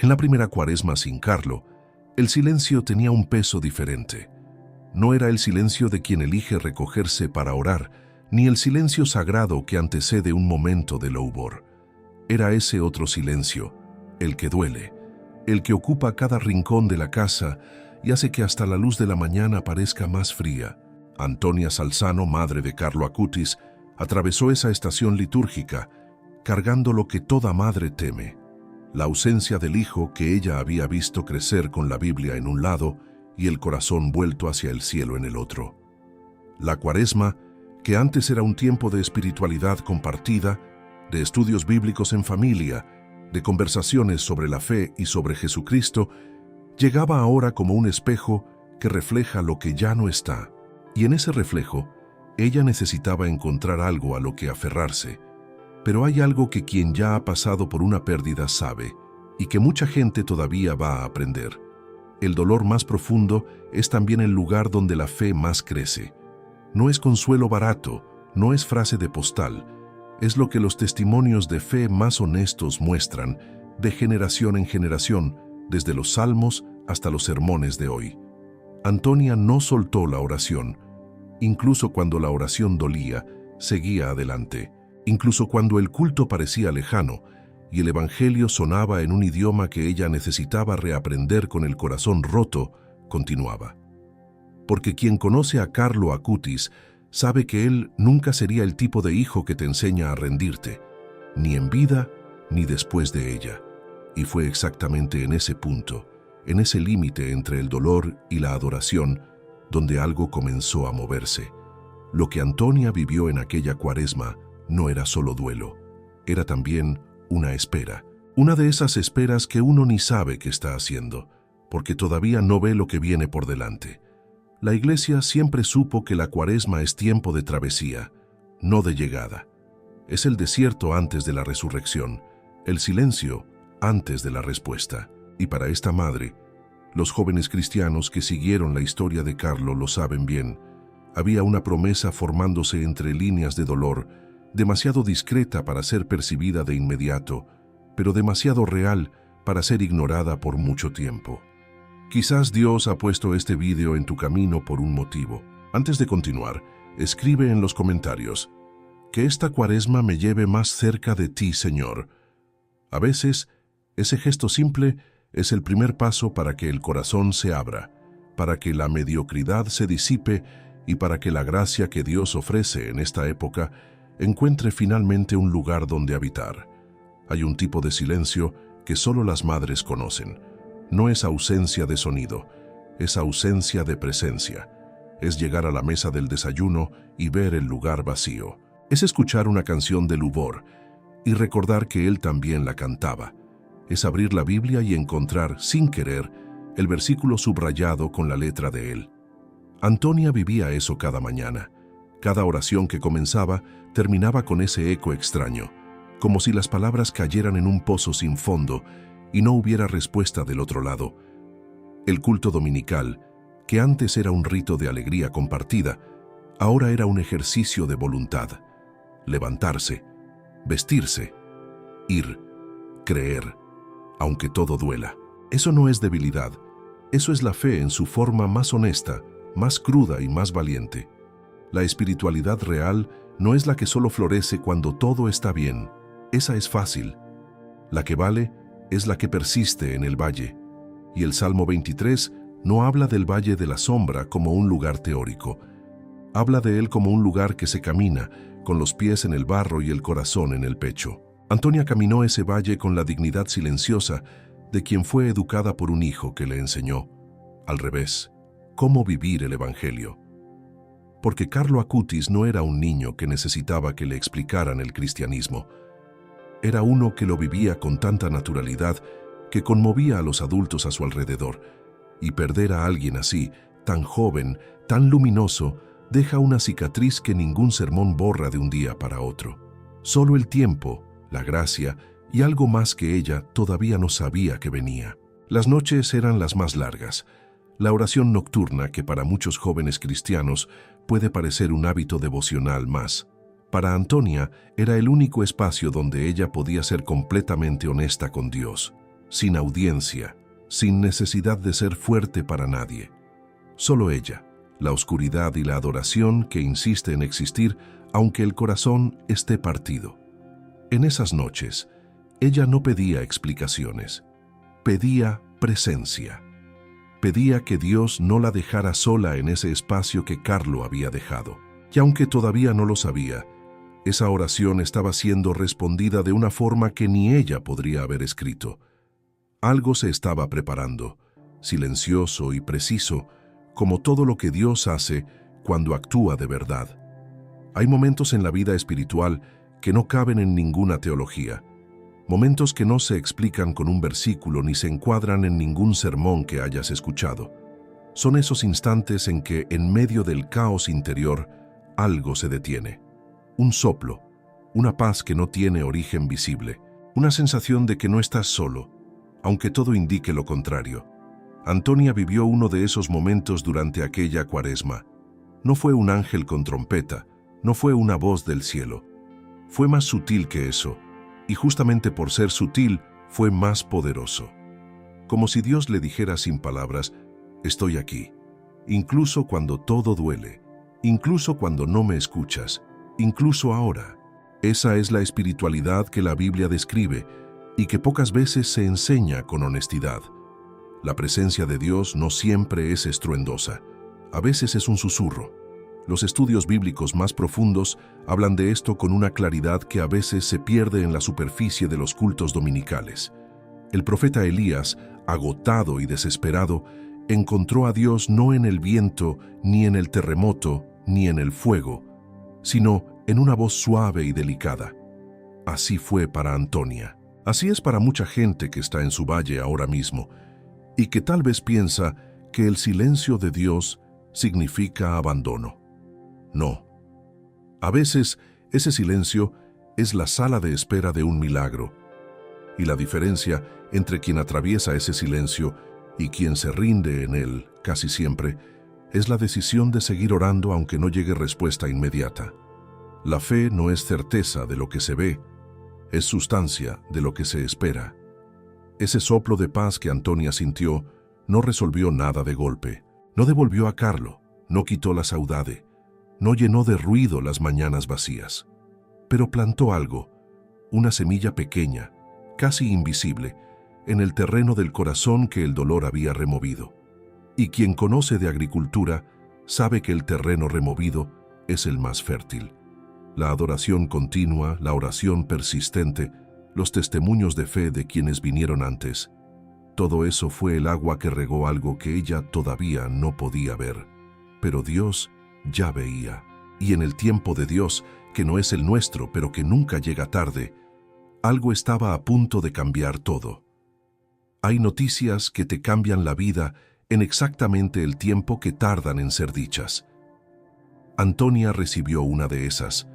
En la primera cuaresma sin Carlo, el silencio tenía un peso diferente. No era el silencio de quien elige recogerse para orar, ni el silencio sagrado que antecede un momento de louvor. Era ese otro silencio, el que duele, el que ocupa cada rincón de la casa y hace que hasta la luz de la mañana parezca más fría. Antonia Salzano, madre de Carlo Acutis, atravesó esa estación litúrgica, cargando lo que toda madre teme: la ausencia del hijo que ella había visto crecer con la Biblia en un lado y el corazón vuelto hacia el cielo en el otro. La cuaresma, que antes era un tiempo de espiritualidad compartida, de estudios bíblicos en familia, de conversaciones sobre la fe y sobre Jesucristo, llegaba ahora como un espejo que refleja lo que ya no está. Y en ese reflejo, ella necesitaba encontrar algo a lo que aferrarse. Pero hay algo que quien ya ha pasado por una pérdida sabe, y que mucha gente todavía va a aprender. El dolor más profundo es también el lugar donde la fe más crece. No es consuelo barato, no es frase de postal, es lo que los testimonios de fe más honestos muestran, de generación en generación, desde los salmos hasta los sermones de hoy. Antonia no soltó la oración. Incluso cuando la oración dolía, seguía adelante. Incluso cuando el culto parecía lejano y el evangelio sonaba en un idioma que ella necesitaba reaprender con el corazón roto, continuaba. Porque quien conoce a Carlo Acutis sabe que él nunca sería el tipo de hijo que te enseña a rendirte, ni en vida ni después de ella. Y fue exactamente en ese punto, en ese límite entre el dolor y la adoración, donde algo comenzó a moverse. Lo que Antonia vivió en aquella cuaresma no era solo duelo, era también una espera. Una de esas esperas que uno ni sabe qué está haciendo, porque todavía no ve lo que viene por delante. La Iglesia siempre supo que la cuaresma es tiempo de travesía, no de llegada. Es el desierto antes de la resurrección, el silencio antes de la respuesta. Y para esta madre, los jóvenes cristianos que siguieron la historia de Carlo lo saben bien, había una promesa formándose entre líneas de dolor, demasiado discreta para ser percibida de inmediato, pero demasiado real para ser ignorada por mucho tiempo. Quizás Dios ha puesto este video en tu camino por un motivo. Antes de continuar, escribe en los comentarios: que esta cuaresma me lleve más cerca de ti, Señor. A veces, ese gesto simple es el primer paso para que el corazón se abra, para que la mediocridad se disipe y para que la gracia que Dios ofrece en esta época encuentre finalmente un lugar donde habitar. Hay un tipo de silencio que solo las madres conocen. No es ausencia de sonido, es ausencia de presencia. Es llegar a la mesa del desayuno y ver el lugar vacío. Es escuchar una canción de Lubor y recordar que él también la cantaba. Es abrir la Biblia y encontrar, sin querer, el versículo subrayado con la letra de él. Antonia vivía eso cada mañana. Cada oración que comenzaba terminaba con ese eco extraño, como si las palabras cayeran en un pozo sin fondo y no hubiera respuesta del otro lado. El culto dominical, que antes era un rito de alegría compartida, ahora era un ejercicio de voluntad. Levantarse, vestirse, ir, creer, aunque todo duela. Eso no es debilidad, eso es la fe en su forma más honesta, más cruda y más valiente. La espiritualidad real no es la que solo florece cuando todo está bien, esa es fácil. La que vale es la que persiste en el valle. Y el Salmo 23 no habla del valle de la sombra como un lugar teórico. Habla de él como un lugar que se camina, con los pies en el barro y el corazón en el pecho. Antonia caminó ese valle con la dignidad silenciosa de quien fue educada por un hijo que le enseñó, al revés, cómo vivir el Evangelio. Porque Carlo Acutis no era un niño que necesitaba que le explicaran el cristianismo. Era uno que lo vivía con tanta naturalidad que conmovía a los adultos a su alrededor. Y perder a alguien así, tan joven, tan luminoso, deja una cicatriz que ningún sermón borra de un día para otro. Solo el tiempo, la gracia y algo más que ella todavía no sabía que venía. Las noches eran las más largas. La oración nocturna, que para muchos jóvenes cristianos puede parecer un hábito devocional más, para Antonia era el único espacio donde ella podía ser completamente honesta con Dios. sin audiencia, sin necesidad de ser fuerte para nadie. Solo ella, la oscuridad y la adoración que insiste en existir aunque el corazón esté partido. En esas noches, ella no pedía explicaciones, pedía presencia. Pedía que Dios no la dejara sola en ese espacio que Carlo había dejado. Y aunque todavía no lo sabía, esa oración estaba siendo respondida de una forma que ni ella podría haber escrito. Algo se estaba preparando, silencioso y preciso, como todo lo que Dios hace cuando actúa de verdad. Hay momentos en la vida espiritual que no caben en ninguna teología, momentos que no se explican con un versículo ni se encuadran en ningún sermón que hayas escuchado. Son esos instantes en que, en medio del caos interior, algo se detiene. Un soplo, una paz que no tiene origen visible, una sensación de que no estás solo, aunque todo indique lo contrario. Antonia vivió uno de esos momentos durante aquella Cuaresma. No fue un ángel con trompeta, no fue una voz del cielo. Fue más sutil que eso, y justamente por ser sutil, fue más poderoso. Como si Dios le dijera sin palabras: estoy aquí, incluso cuando todo duele, incluso cuando no me escuchas, incluso ahora. Esa es la espiritualidad que la Biblia describe y que pocas veces se enseña con honestidad. La presencia de Dios no siempre es estruendosa, a veces es un susurro. Los estudios bíblicos más profundos hablan de esto con una claridad que a veces se pierde en la superficie de los cultos dominicales. El profeta Elías, agotado y desesperado, encontró a Dios no en el viento, ni en el terremoto, ni en el fuego, sino en una voz suave y delicada. Así fue para Antonia. Así es para mucha gente que está en su valle ahora mismo y que tal vez piensa que el silencio de Dios significa abandono. No. A veces ese silencio es la sala de espera de un milagro, y la diferencia entre quien atraviesa ese silencio y quien se rinde en él, casi siempre, es la decisión de seguir orando aunque no llegue respuesta inmediata. La fe no es certeza de lo que se ve, es sustancia de lo que se espera. Ese soplo de paz que Antonia sintió no resolvió nada de golpe, no devolvió a Carlo, no quitó la saudade, no llenó de ruido las mañanas vacías, pero plantó algo, una semilla pequeña, casi invisible, en el terreno del corazón que el dolor había removido. Y quien conoce de agricultura sabe que el terreno removido es el más fértil. La adoración continua, la oración persistente, los testimonios de fe de quienes vinieron antes, todo eso fue el agua que regó algo que ella todavía no podía ver. Pero Dios ya veía, y en el tiempo de Dios, que no es el nuestro, pero que nunca llega tarde, algo estaba a punto de cambiar todo. Hay noticias que te cambian la vida en exactamente el tiempo que tardan en ser dichas. Antonia recibió una de esas,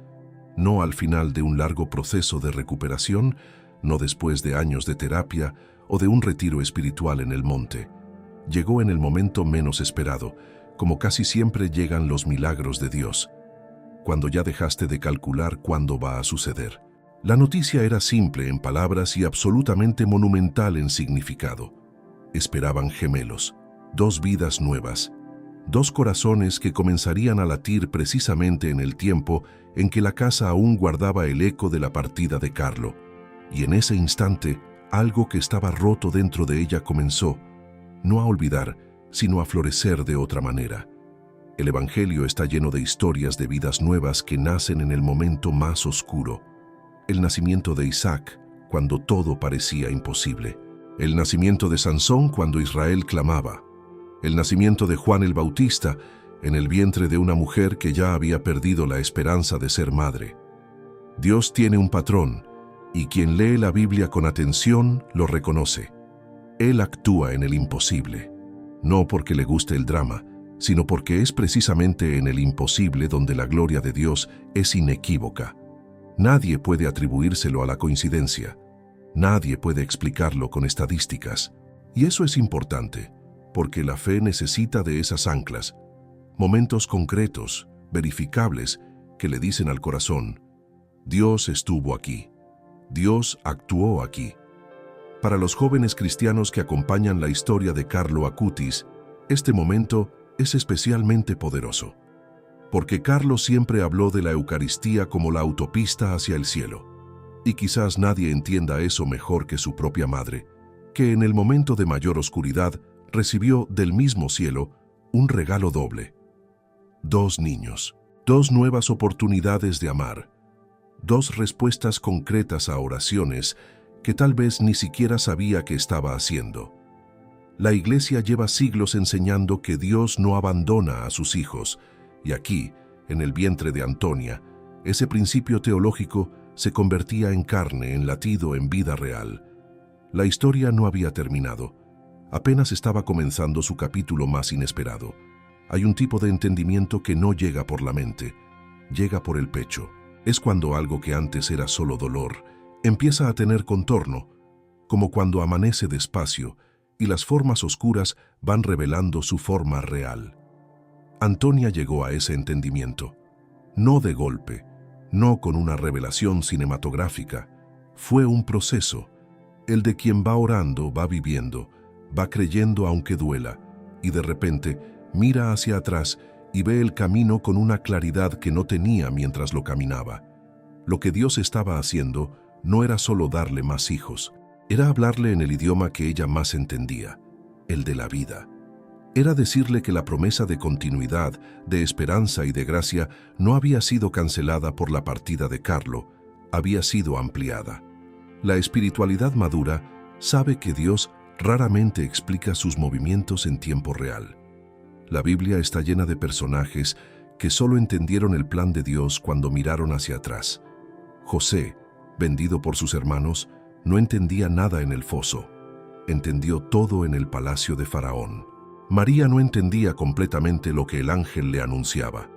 no al final de un largo proceso de recuperación, no después de años de terapia o de un retiro espiritual en el monte. Llegó en el momento menos esperado, como casi siempre llegan los milagros de Dios, cuando ya dejaste de calcular cuándo va a suceder. La noticia era simple en palabras y absolutamente monumental en significado. Esperaban gemelos, 2 vidas nuevas, 2 corazones que comenzarían a latir precisamente en el tiempo en que la casa aún guardaba el eco de la partida de Carlo. Y en ese instante, algo que estaba roto dentro de ella comenzó, no a olvidar, sino a florecer de otra manera. El Evangelio está lleno de historias de vidas nuevas que nacen en el momento más oscuro. El nacimiento de Isaac, cuando todo parecía imposible. El nacimiento de Sansón, cuando Israel clamaba. El nacimiento de Juan el Bautista, en el vientre de una mujer que ya había perdido la esperanza de ser madre. Dios tiene un patrón, y quien lee la Biblia con atención lo reconoce. Él actúa en el imposible, no porque le guste el drama, sino porque es precisamente en el imposible donde la gloria de Dios es inequívoca. Nadie puede atribuírselo a la coincidencia. Nadie puede explicarlo con estadísticas. Y eso es importante, porque la fe necesita de esas anclas, momentos concretos, verificables, que le dicen al corazón: Dios estuvo aquí, Dios actuó aquí. Para los jóvenes cristianos que acompañan la historia de Carlo Acutis, este momento es especialmente poderoso, porque Carlo siempre habló de la Eucaristía como la autopista hacia el cielo, y quizás nadie entienda eso mejor que su propia madre, que en el momento de mayor oscuridad recibió del mismo cielo un regalo doble. 2 niños, 2 nuevas oportunidades de amar, 2 respuestas concretas a oraciones que tal vez ni siquiera sabía que estaba haciendo. La Iglesia lleva siglos enseñando que Dios no abandona a sus hijos, y aquí, en el vientre de Antonia, ese principio teológico se convertía en carne, en latido, en vida real. La historia no había terminado. Apenas estaba comenzando su capítulo más inesperado. Hay un tipo de entendimiento que no llega por la mente, llega por el pecho. Es cuando algo que antes era solo dolor empieza a tener contorno, como cuando amanece despacio y las formas oscuras van revelando su forma real. Antonia llegó a ese entendimiento, no de golpe, no con una revelación cinematográfica. Fue un proceso, el de quien va orando, va viviendo, va creyendo aunque duela, y de repente mira hacia atrás y ve el camino con una claridad que no tenía mientras lo caminaba. Lo que Dios estaba haciendo no era solo darle más hijos, era hablarle en el idioma que ella más entendía, el de la vida. Era decirle que la promesa de continuidad, de esperanza y de gracia no había sido cancelada por la partida de Carlo, había sido ampliada. La espiritualidad madura sabe que Dios raramente explica sus movimientos en tiempo real. La Biblia está llena de personajes que solo entendieron el plan de Dios cuando miraron hacia atrás. José, vendido por sus hermanos, no entendía nada en el foso. Entendió todo en el palacio de Faraón. María no entendía completamente lo que el ángel le anunciaba.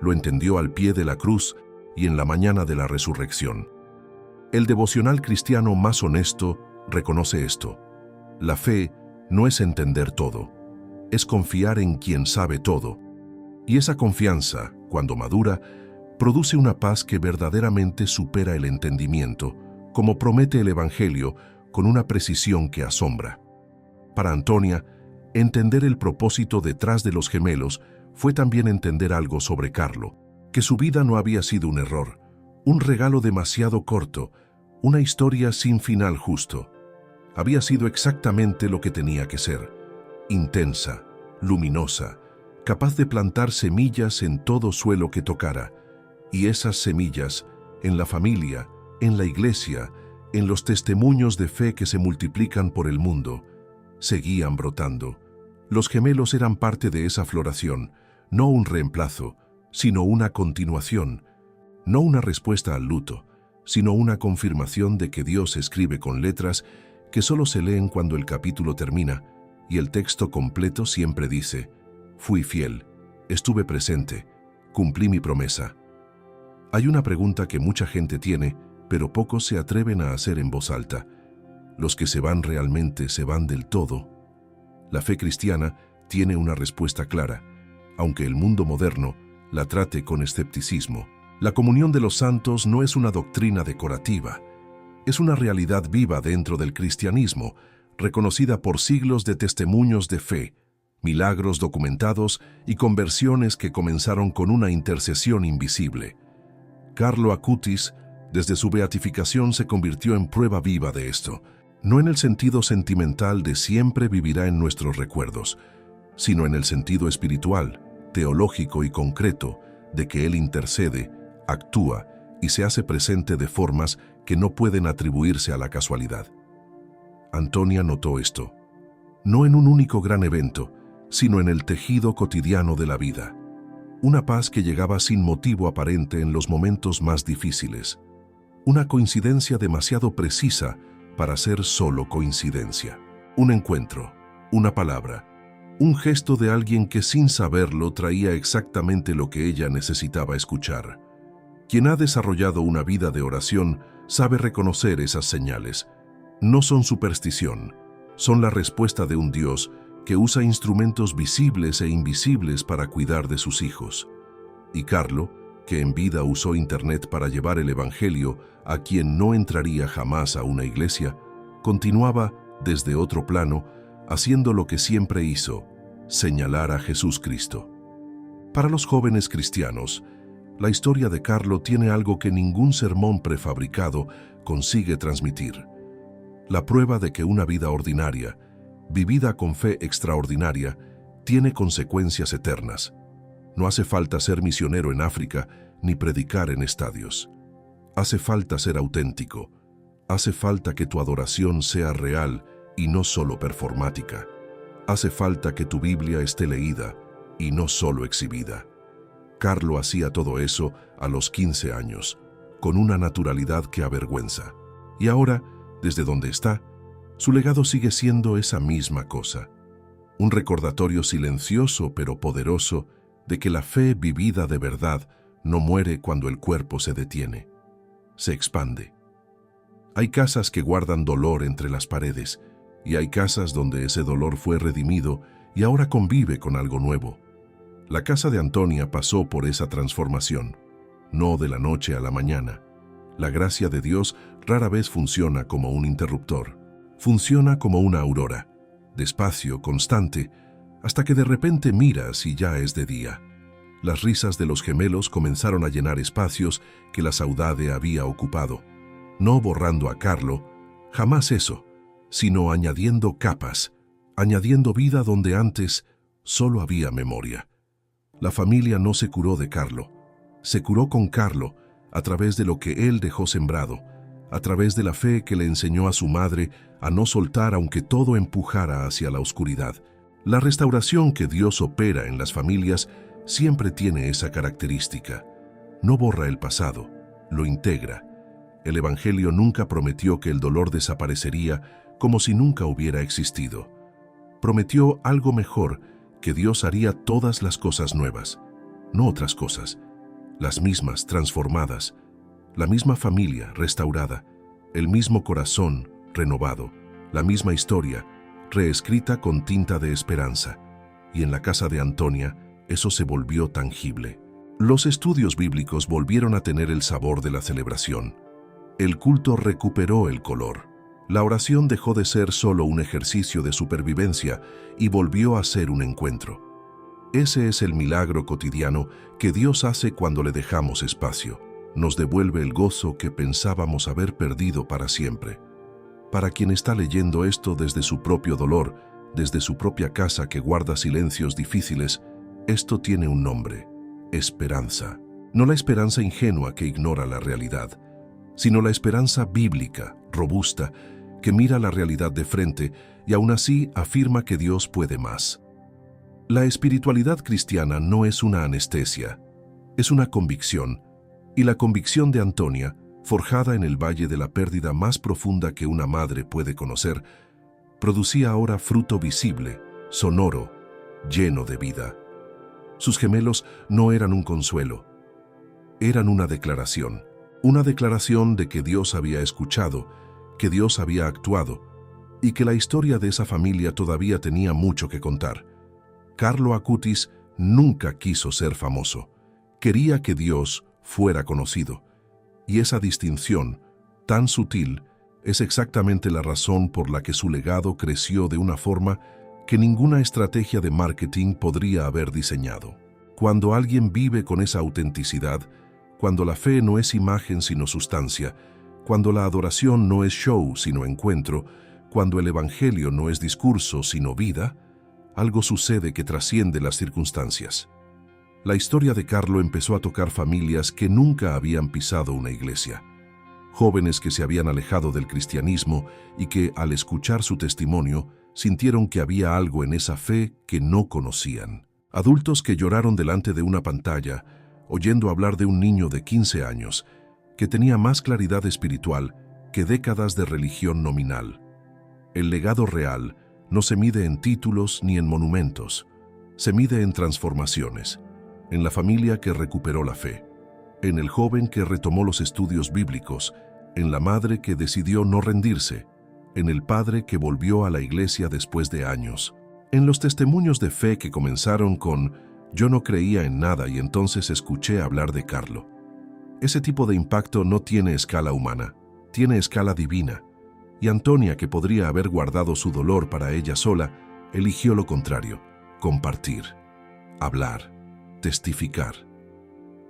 Lo entendió al pie de la cruz y en la mañana de la resurrección. El devocional cristiano más honesto reconoce esto. La fe no es entender todo, es confiar en quien sabe todo. Y esa confianza, cuando madura, produce una paz que verdaderamente supera el entendimiento, como promete el Evangelio, con una precisión que asombra. Para Antonia, entender el propósito detrás de los gemelos fue también entender algo sobre Carlo, que su vida no había sido un error, un regalo demasiado corto, una historia sin final justo. Había sido exactamente lo que tenía que ser, intensa, luminosa, capaz de plantar semillas en todo suelo que tocara, y esas semillas, en la familia, en la iglesia, en los testimonios de fe que se multiplican por el mundo, seguían brotando. Los gemelos eran parte de esa floración, no un reemplazo, sino una continuación, no una respuesta al luto, sino una confirmación de que Dios escribe con letras que solo se leen cuando el capítulo termina, y el texto completo siempre dice: fui fiel, estuve presente, cumplí mi promesa. Hay una pregunta que mucha gente tiene, pero pocos se atreven a hacer en voz alta. ¿Los que se van realmente se van del todo? La fe cristiana tiene una respuesta clara, aunque el mundo moderno la trate con escepticismo. La comunión de los santos no es una doctrina decorativa, es una realidad viva dentro del cristianismo, reconocida por siglos de testimonios de fe, milagros documentados y conversiones que comenzaron con una intercesión invisible. Carlo Acutis, desde su beatificación, se convirtió en prueba viva de esto, no en el sentido sentimental de siempre vivirá en nuestros recuerdos, sino en el sentido espiritual, teológico y concreto de que Él intercede, actúa y se hace presente de formas que no pueden atribuirse a la casualidad. Antonia notó esto, no en un único gran evento, sino en el tejido cotidiano de la vida. Una paz que llegaba sin motivo aparente en los momentos más difíciles. Una coincidencia demasiado precisa para ser solo coincidencia. Un encuentro, una palabra, un gesto de alguien que sin saberlo traía exactamente lo que ella necesitaba escuchar. Quien ha desarrollado una vida de oración sabe reconocer esas señales. No son superstición, son la respuesta de un Dios que usa instrumentos visibles e invisibles para cuidar de sus hijos. Y Carlo, que en vida usó Internet para llevar el Evangelio a quien no entraría jamás a una iglesia, continuaba, desde otro plano, haciendo lo que siempre hizo, señalar a Jesús Cristo. Para los jóvenes cristianos, la historia de Carlo tiene algo que ningún sermón prefabricado consigue transmitir: la prueba de que una vida ordinaria, vivida con fe extraordinaria, tiene consecuencias eternas. No hace falta ser misionero en África ni predicar en estadios. Hace falta ser auténtico. Hace falta que tu adoración sea real y no solo performática. Hace falta que tu Biblia esté leída y no solo exhibida. Carlo hacía todo eso a los 15 años, con una naturalidad que avergüenza. Y ahora, desde donde está, su legado sigue siendo esa misma cosa. Un recordatorio silencioso pero poderoso de que la fe vivida de verdad no muere cuando el cuerpo se detiene. Se expande. Hay casas que guardan dolor entre las paredes, y hay casas donde ese dolor fue redimido y ahora convive con algo nuevo. La casa de Antonia pasó por esa transformación, no de la noche a la mañana. La gracia de Dios rara vez funciona como un interruptor. Funciona como una aurora, despacio, constante, hasta que de repente miras y ya es de día. Las risas de los gemelos comenzaron a llenar espacios que la saudade había ocupado, no borrando a Carlo, jamás eso, sino añadiendo capas, añadiendo vida donde antes solo había memoria. La familia no se curó de Carlo, se curó con Carlo a través de lo que él dejó sembrado, a través de la fe que le enseñó a su madre a no soltar aunque todo empujara hacia la oscuridad. La restauración que Dios opera en las familias siempre tiene esa característica. No borra el pasado, lo integra. El Evangelio nunca prometió que el dolor desaparecería como si nunca hubiera existido. Prometió algo mejor, que Dios haría todas las cosas nuevas, no otras cosas, las mismas transformadas, la misma familia restaurada, el mismo corazón renovado, la misma historia reescrita con tinta de esperanza. Y en la casa de Antonia, eso se volvió tangible. Los estudios bíblicos volvieron a tener el sabor de la celebración. El culto recuperó el color. La oración dejó de ser solo un ejercicio de supervivencia y volvió a ser un encuentro. Ese es el milagro cotidiano que Dios hace cuando le dejamos espacio. Nos devuelve el gozo que pensábamos haber perdido para siempre. Para quien está leyendo esto desde su propio dolor, desde su propia casa que guarda silencios difíciles, esto tiene un nombre: esperanza. No la esperanza ingenua que ignora la realidad, sino la esperanza bíblica, robusta, que mira la realidad de frente y aún así afirma que Dios puede más. La espiritualidad cristiana no es una anestesia, es una convicción, y la convicción de Antonia, forjada en el valle de la pérdida más profunda que una madre puede conocer, producía ahora fruto visible, sonoro, lleno de vida. Sus gemelos no eran un consuelo, eran una declaración de que Dios había escuchado, que Dios había actuado, y que la historia de esa familia todavía tenía mucho que contar. Carlo Acutis nunca quiso ser famoso, quería que Dios fuera conocido, y esa distinción, tan sutil, es exactamente la razón por la que su legado creció de una forma que ninguna estrategia de marketing podría haber diseñado. Cuando alguien vive con esa autenticidad, cuando la fe no es imagen sino sustancia, cuando la adoración no es show sino encuentro, cuando el Evangelio no es discurso sino vida, algo sucede que trasciende las circunstancias. La historia de Carlo empezó a tocar familias que nunca habían pisado una iglesia. Jóvenes que se habían alejado del cristianismo y que, al escuchar su testimonio, sintieron que había algo en esa fe que no conocían. Adultos que lloraron delante de una pantalla, oyendo hablar de un niño de 15 años, que tenía más claridad espiritual que décadas de religión nominal. El legado real no se mide en títulos ni en monumentos, se mide en transformaciones, en la familia que recuperó la fe, en el joven que retomó los estudios bíblicos, en la madre que decidió no rendirse, en el padre que volvió a la iglesia después de años, en los testimonios de fe que comenzaron con «Yo no creía en nada y entonces escuché hablar de Carlo». Ese tipo de impacto no tiene escala humana, tiene escala divina, Y Antonia, que podría haber guardado su dolor para ella sola, eligió lo contrario: compartir, hablar, testificar.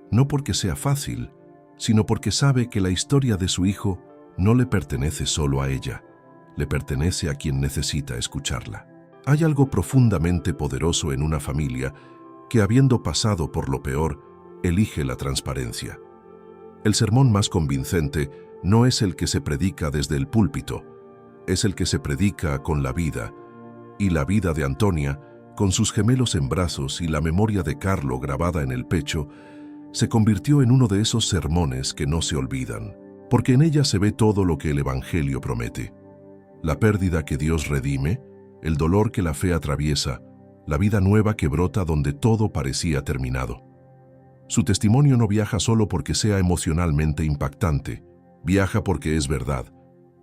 No porque sea fácil, sino porque sabe que la historia de su hijo no le pertenece solo a ella, le pertenece a quien necesita escucharla. Hay algo profundamente poderoso en una familia que, habiendo pasado por lo peor, elige la transparencia. El sermón más convincente no es el que se predica desde el púlpito, es el que se predica con la vida. Y la vida de Antonia, con sus gemelos en brazos y la memoria de Carlo grabada en el pecho, se convirtió en uno de esos sermones que no se olvidan, porque en ella se ve todo lo que el Evangelio promete: la pérdida que Dios redime, el dolor que la fe atraviesa, la vida nueva que brota donde todo parecía terminado. Su testimonio no viaja solo porque sea emocionalmente impactante, viaja porque es verdad.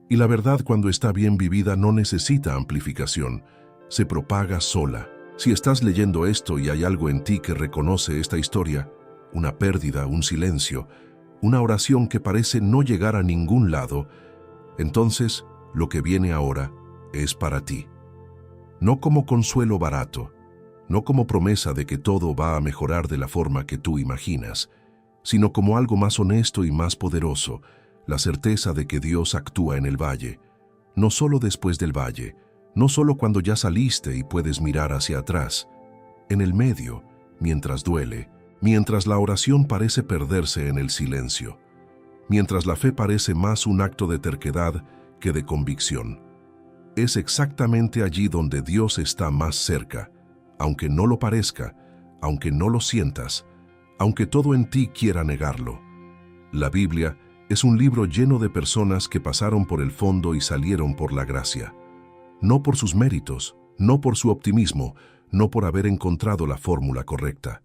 Y la verdad, cuando está bien vivida, no necesita amplificación, se propaga sola. Si estás leyendo esto y hay algo en ti que reconoce esta historia, una pérdida, un silencio, una oración que parece no llegar a ningún lado, entonces lo que viene ahora es para ti. No como consuelo barato, no como promesa de que todo va a mejorar de la forma que tú imaginas, sino como algo más honesto y más poderoso: la certeza de que Dios actúa en el valle, no solo después del valle, no solo cuando ya saliste y puedes mirar hacia atrás, en el medio, mientras duele, mientras la oración parece perderse en el silencio, mientras la fe parece más un acto de terquedad que de convicción. Es exactamente allí donde Dios está más cerca, aunque no lo parezca, aunque no lo sientas, aunque todo en ti quiera negarlo. La Biblia es un libro lleno de personas que pasaron por el fondo y salieron por la gracia. No por sus méritos, no por su optimismo, no por haber encontrado la fórmula correcta,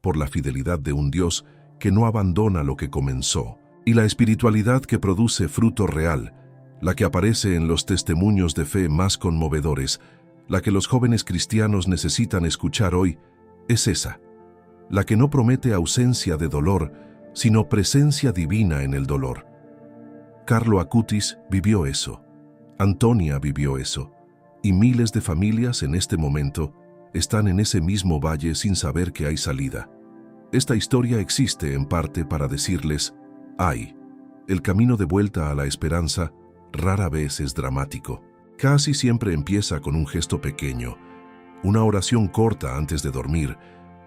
por la fidelidad de un Dios que no abandona lo que comenzó, y la espiritualidad que produce fruto real, la que aparece en los testimonios de fe más conmovedores, la que los jóvenes cristianos necesitan escuchar hoy, es esa, la que no promete ausencia de dolor, sino presencia divina en el dolor. Carlo Acutis vivió eso, Antonia vivió eso, y miles de familias en este momento están en ese mismo valle sin saber que hay salida. Esta historia existe en parte para decirles: hay. El camino de vuelta a la esperanza rara vez es dramático. Casi siempre empieza con un gesto pequeño, una oración corta antes de dormir,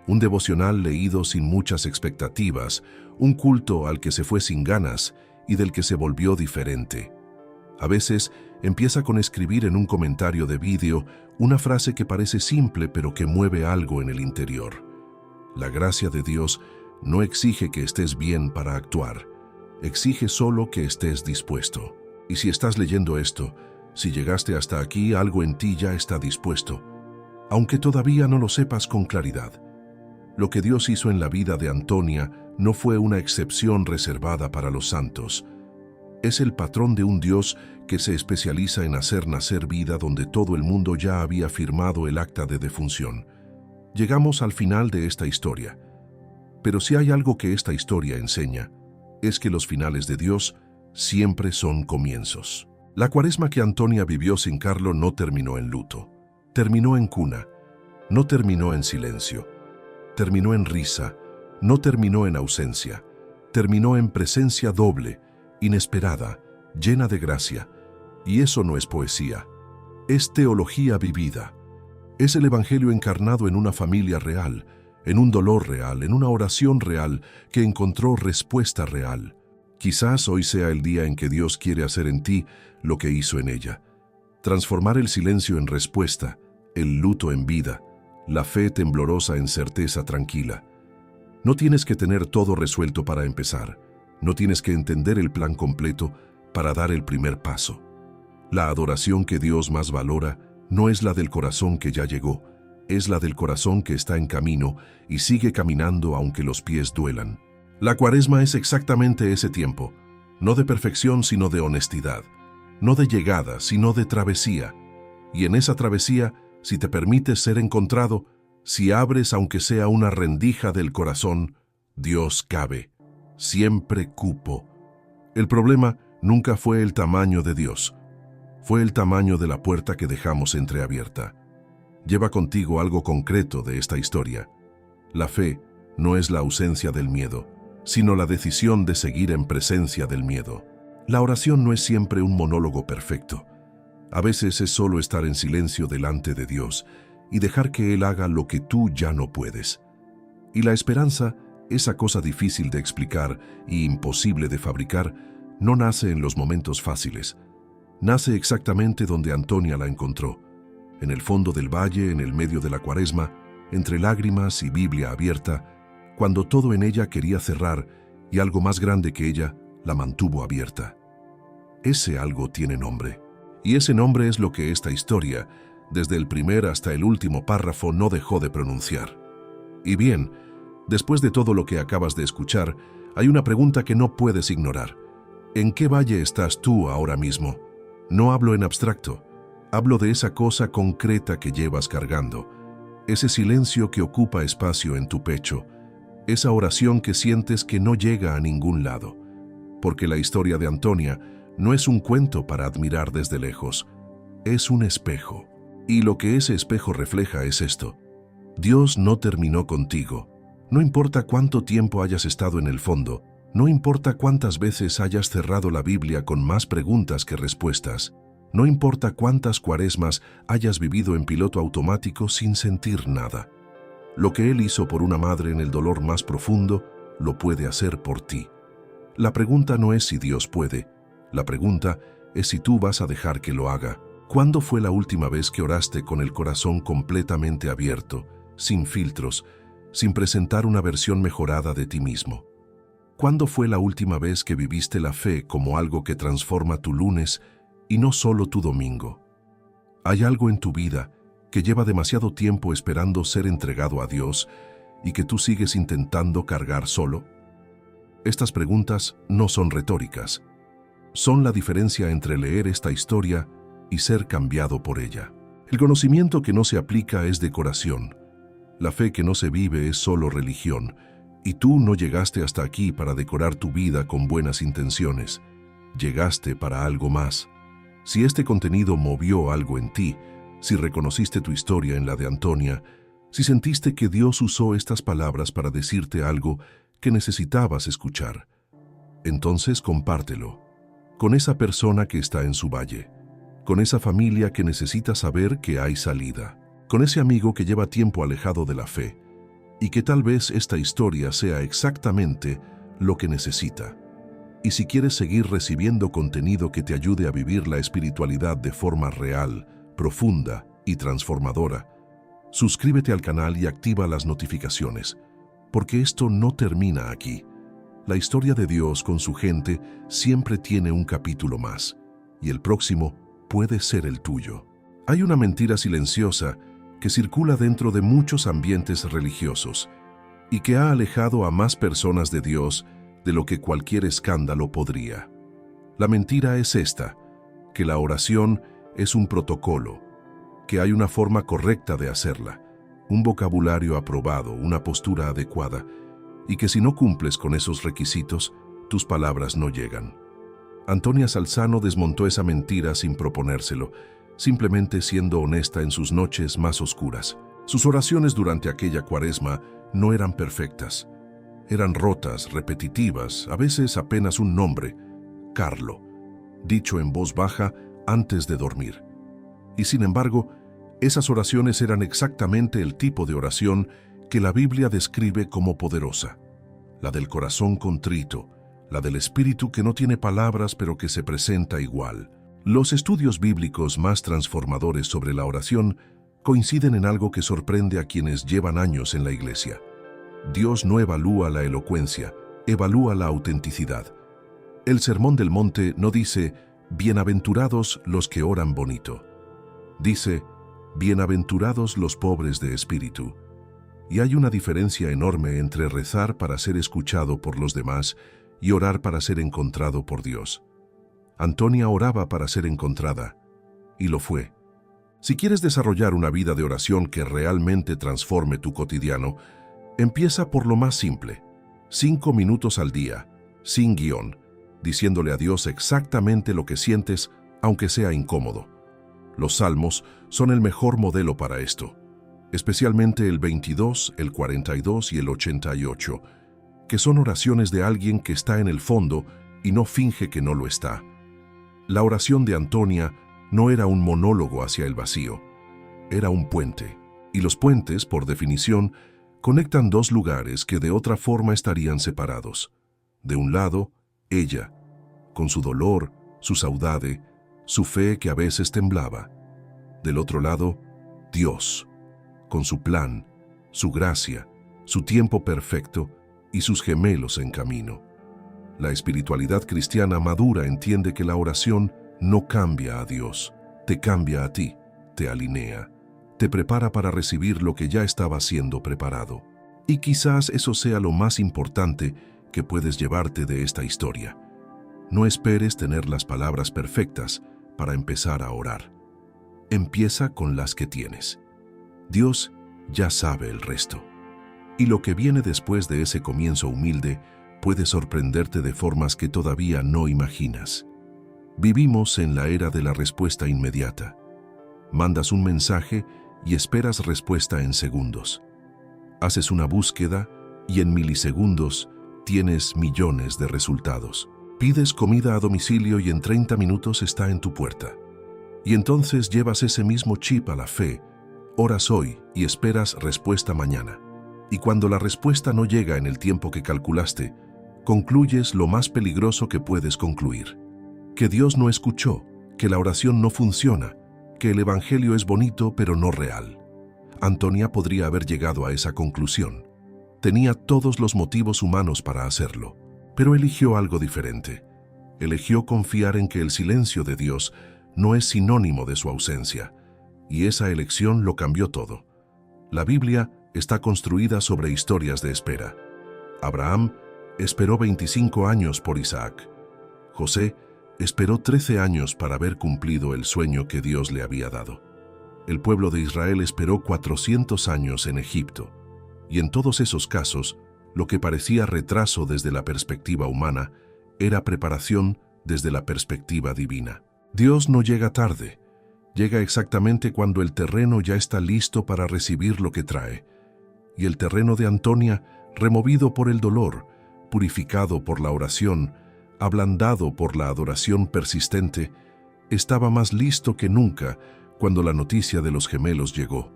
un devocional leído sin muchas expectativas, un culto al que se fue sin ganas y del que se volvió diferente. A veces empieza con escribir en un comentario de vídeo una frase que parece simple pero que mueve algo en el interior. La gracia de Dios no exige que estés bien para actuar, exige solo que estés dispuesto. Y si estás leyendo esto, si llegaste hasta aquí, algo en ti ya está dispuesto, aunque todavía no lo sepas con claridad. Lo que Dios hizo en la vida de Antonia no fue una excepción reservada para los santos. Es el patrón de un Dios que se especializa en hacer nacer vida donde todo el mundo ya había firmado el acta de defunción. Llegamos al final de esta historia. Pero si hay algo que esta historia enseña, es que los finales de Dios siempre son comienzos. La cuaresma que Antonia vivió sin Carlo no terminó en luto, terminó en cuna, no terminó en silencio, terminó en risa, no terminó en ausencia, terminó en presencia doble, inesperada, llena de gracia. Y eso no es poesía, es teología vivida. Es el Evangelio encarnado en una familia real, en un dolor real, en una oración real que encontró respuesta real. Quizás hoy sea el día en que Dios quiere hacer en ti lo que hizo en ella. Transformar el silencio en respuesta, el luto en vida, la fe temblorosa en certeza tranquila. No tienes que tener todo resuelto para empezar. No tienes que entender el plan completo para dar el primer paso. La adoración que Dios más valora no es la del corazón que ya llegó, es la del corazón que está en camino y sigue caminando aunque los pies duelan. La cuaresma es exactamente ese tiempo, no de perfección sino de honestidad, no de llegada sino de travesía. Y en esa travesía, si te permites ser encontrado, si abres aunque sea una rendija del corazón, Dios cabe, siempre cupo. El problema nunca fue el tamaño de Dios. Fue el tamaño de la puerta que dejamos entreabierta. Lleva contigo algo concreto de esta historia. La fe no es la ausencia del miedo, sino la decisión de seguir en presencia del miedo. La oración no es siempre un monólogo perfecto. A veces es solo estar en silencio delante de Dios y dejar que Él haga lo que tú ya no puedes. Y la esperanza, esa cosa difícil de explicar y imposible de fabricar, no nace en los momentos fáciles. Nace exactamente donde Antonia la encontró, en el fondo del valle, en el medio de la Cuaresma, entre lágrimas y Biblia abierta, cuando todo en ella quería cerrar y algo más grande que ella la mantuvo abierta. Ese algo tiene nombre, y ese nombre es lo que esta historia, desde el primer hasta el último párrafo, no dejó de pronunciar. Y bien, después de todo lo que acabas de escuchar, hay una pregunta que no puedes ignorar. ¿En qué valle estás tú ahora mismo? No hablo en abstracto, hablo de esa cosa concreta que llevas cargando, ese silencio que ocupa espacio en tu pecho, esa oración que sientes que no llega a ningún lado. Porque la historia de Antonia no es un cuento para admirar desde lejos, es un espejo. Y lo que ese espejo refleja es esto: Dios no terminó contigo. No importa cuánto tiempo hayas estado en el fondo, no importa cuántas veces hayas cerrado la Biblia con más preguntas que respuestas, no importa cuántas cuaresmas hayas vivido en piloto automático sin sentir nada. Lo que Él hizo por una madre en el dolor más profundo, lo puede hacer por ti. La pregunta no es si Dios puede, la pregunta es si tú vas a dejar que lo haga. ¿Cuándo fue la última vez que oraste con el corazón completamente abierto, sin filtros, sin presentar una versión mejorada de ti mismo? ¿Cuándo fue la última vez que viviste la fe como algo que transforma tu lunes y no solo tu domingo? ¿Hay algo en tu vida que lleva demasiado tiempo esperando ser entregado a Dios y que tú sigues intentando cargar solo? Estas preguntas no son retóricas. Son la diferencia entre leer esta historia y ser cambiado por ella. El conocimiento que no se aplica es decoración. La fe que no se vive es solo religión. Y tú no llegaste hasta aquí para decorar tu vida con buenas intenciones. Llegaste para algo más. Si este contenido movió algo en ti, si reconociste tu historia en la de Antonia, si sentiste que Dios usó estas palabras para decirte algo que necesitabas escuchar, entonces compártelo con esa persona que está en su valle, con esa familia que necesita saber que hay salida, con ese amigo que lleva tiempo alejado de la fe, y que tal vez esta historia sea exactamente lo que necesita. Y si quieres seguir recibiendo contenido que te ayude a vivir la espiritualidad de forma real, profunda y transformadora, suscríbete al canal y activa las notificaciones, porque esto no termina aquí. La historia de Dios con su gente siempre tiene un capítulo más, y el próximo puede ser el tuyo. Hay una mentira silenciosa que circula dentro de muchos ambientes religiosos y que ha alejado a más personas de Dios de lo que cualquier escándalo podría. La mentira es esta: que la oración es un protocolo, que hay una forma correcta de hacerla, un vocabulario aprobado, una postura adecuada, y que si no cumples con esos requisitos, tus palabras no llegan. Antonia Salzano desmontó esa mentira sin proponérselo, simplemente siendo honesta en sus noches más oscuras. Sus oraciones durante aquella cuaresma no eran perfectas. Eran rotas, repetitivas, a veces apenas un nombre: Carlo, dicho en voz baja antes de dormir. Y sin embargo, esas oraciones eran exactamente el tipo de oración que la Biblia describe como poderosa: la del corazón contrito, la del espíritu que no tiene palabras pero que se presenta igual. Los estudios bíblicos más transformadores sobre la oración coinciden en algo que sorprende a quienes llevan años en la iglesia. Dios no evalúa la elocuencia, evalúa la autenticidad. El Sermón del Monte no dice «bienaventurados los que oran bonito». Dice «bienaventurados los pobres de espíritu». Y hay una diferencia enorme entre rezar para ser escuchado por los demás y orar para ser encontrado por Dios. Antonia oraba para ser encontrada, y lo fue. Si quieres desarrollar una vida de oración que realmente transforme tu cotidiano, empieza por lo más simple: 5 minutos al día, sin guión, diciéndole a Dios exactamente lo que sientes aunque sea incómodo. Los salmos son el mejor modelo para esto, especialmente el 22, el 42 y el 88, que son oraciones de alguien que está en el fondo y no finge que no lo está. La oración de Antonia no era un monólogo hacia el vacío, era un puente, y los puentes, por definición, conectan dos lugares que de otra forma estarían separados. De un lado, ella, con su dolor, su saudade, su fe que a veces temblaba. Del otro lado, Dios, con su plan, su gracia, su tiempo perfecto y sus gemelos en camino. La espiritualidad cristiana madura entiende que la oración no cambia a Dios, te cambia a ti, te alinea, te prepara para recibir lo que ya estaba siendo preparado. Y quizás eso sea lo más importante que puedes llevarte de esta historia. No esperes tener las palabras perfectas para empezar a orar. Empieza con las que tienes. Dios ya sabe el resto. Y lo que viene después de ese comienzo humilde puede sorprenderte de formas que todavía no imaginas. Vivimos en la era de la respuesta inmediata. Mandas un mensaje y esperas respuesta en segundos. Haces una búsqueda y en milisegundos tienes millones de resultados. Pides comida a domicilio y en 30 minutos está en tu puerta. Y entonces llevas ese mismo chip a la fe, oras hoy y esperas respuesta mañana. Y cuando la respuesta no llega en el tiempo que calculaste, concluyes lo más peligroso que puedes concluir: que Dios no escuchó, que la oración no funciona, que el evangelio es bonito pero no real. Antonia podría haber llegado a esa conclusión. Tenía todos los motivos humanos para hacerlo, pero eligió algo diferente. Eligió confiar en que el silencio de Dios no es sinónimo de su ausencia, y esa elección lo cambió todo. La Biblia está construida sobre historias de espera. Abraham esperó 25 años por Isaac. José esperó 13 años para ver cumplido el sueño que Dios le había dado. El pueblo de Israel esperó 400 años en Egipto, y en todos esos casos, lo que parecía retraso desde la perspectiva humana era preparación desde la perspectiva divina. Dios no llega tarde, llega exactamente cuando el terreno ya está listo para recibir lo que trae. Y el terreno de Antonia, removido por el dolor, purificado por la oración, ablandado por la adoración persistente, estaba más listo que nunca cuando la noticia de los gemelos llegó.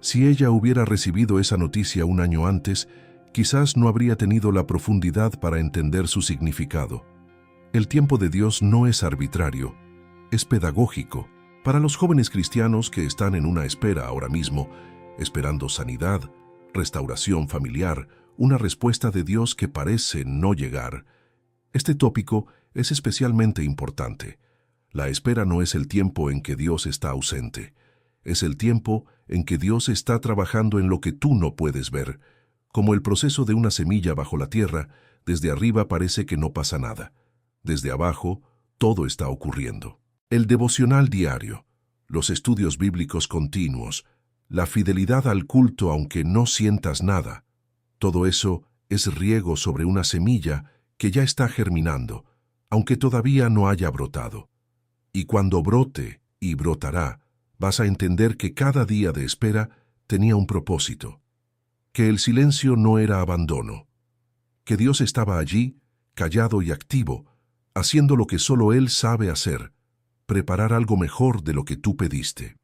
Si ella hubiera recibido esa noticia un año antes, quizás no habría tenido la profundidad para entender su significado. El tiempo de Dios no es arbitrario, es pedagógico. Para los jóvenes cristianos que están en una espera ahora mismo, esperando sanidad, restauración familiar, una respuesta de Dios que parece no llegar, este tópico es especialmente importante. La espera no es el tiempo en que Dios está ausente, es el tiempo en que Dios está trabajando en lo que tú no puedes ver. Como el proceso de una semilla bajo la tierra, desde arriba parece que no pasa nada. Desde abajo, todo está ocurriendo. El devocional diario, los estudios bíblicos continuos, la fidelidad al culto aunque no sientas nada, todo eso es riego sobre una semilla que ya está germinando, aunque todavía no haya brotado. Y cuando brote y brotará, vas a entender que cada día de espera tenía un propósito, que el silencio no era abandono, que Dios estaba allí, callado y activo, haciendo lo que solo Él sabe hacer, preparar algo mejor de lo que tú pediste.